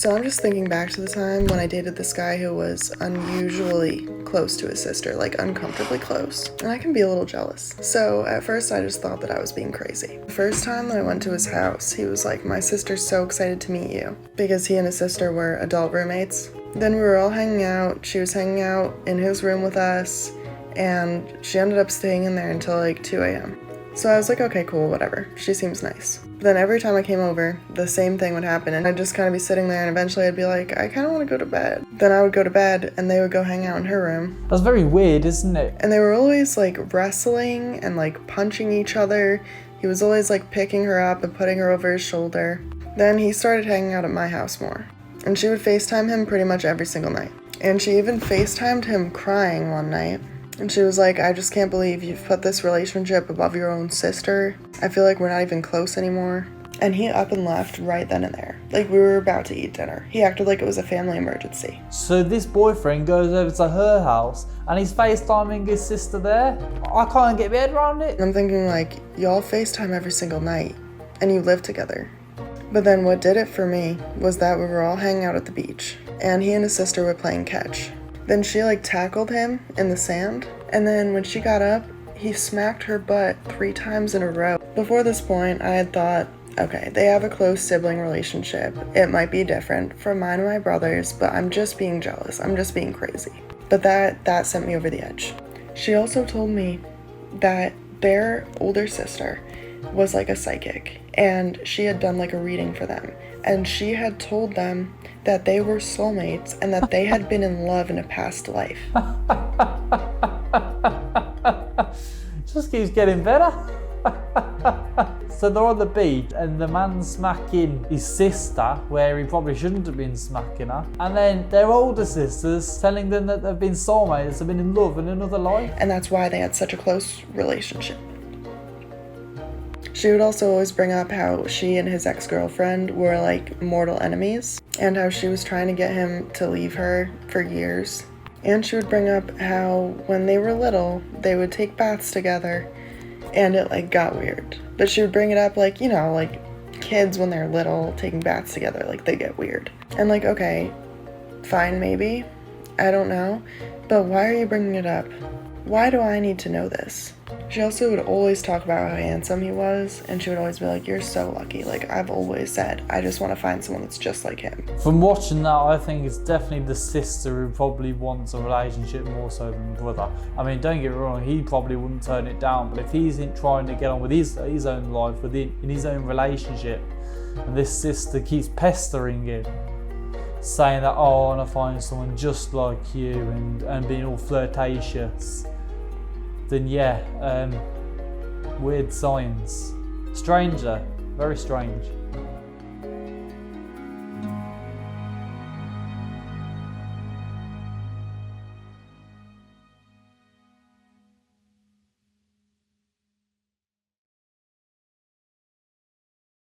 So I'm just thinking back to the time when I dated this guy who was unusually close to his sister, like uncomfortably close. And I can be a little jealous. So at first I just thought that I was being crazy. The first time that I went to his house, he was like, "My sister's so excited to meet you," because he and his sister were adult roommates. Then we were all hanging out. She was hanging out in his room with us, and she ended up staying in there until like 2 a.m. So I was like, okay, cool, whatever. She seems nice. But then every time I came over, the same thing would happen, and I'd just kind of be sitting there, and eventually I'd be like, I kind of want to go to bed. Then I would go to bed, and they would go hang out in her room. That's very weird, isn't it? And they were always like wrestling and like punching each other. He was always like picking her up and putting her over his shoulder. Then he started hanging out at my house more. And she would FaceTime him pretty much every single night. And she even FaceTimed him crying one night. And she was like, "I just can't believe you've put this relationship above your own sister. I feel like we're not even close anymore." And he up and left right then and there. Like we were about to eat dinner. He acted like it was a family emergency. So this boyfriend goes over to her house and he's FaceTiming his sister there? I can't get my head around it. And I'm thinking like, y'all FaceTime every single night and you live together. But then what did it for me was that we were all hanging out at the beach and he and his sister were playing catch. Then she like tackled him in the sand, and then when she got up, he smacked her butt 3 times in a row. Before this point, I had thought, okay, they have a close sibling relationship. It might be different from mine and my brothers, but I'm just being jealous. I'm just being crazy. But that sent me over the edge. She also told me that their older sister was like a psychic, and she had done like a reading for them, and she had told them that they were soulmates and that they had been in love in a past life. Just keeps getting better. So they're on the beach and the man's smacking his sister where he probably shouldn't have been smacking her, and then their older sisters telling them that they've been soulmates, they've been in love in another life. And that's why they had such a close relationship. She would also always bring up how she and his ex-girlfriend were like mortal enemies, and how she was trying to get him to leave her for years. And she would bring up how when they were little, they would take baths together, and it like got weird. But she would bring it up like, you know, like kids when they're little taking baths together, like they get weird. And like, okay, fine, maybe, I don't know, but why are you bringing it up? Why do I need to know this? She also would always talk about how handsome he was, and she would always be like, "You're so lucky. Like I've always said, I just want to find someone that's just like him." From watching that, I think it's definitely the sister who probably wants a relationship more so than the brother. I mean, don't get me wrong, he probably wouldn't turn it down, but if he's trying to get on with his own life, in his own relationship, and this sister keeps pestering him, saying that, "Oh, I want to find someone just like you," and being all flirtatious, then yeah, weird signs. Strange though, very strange.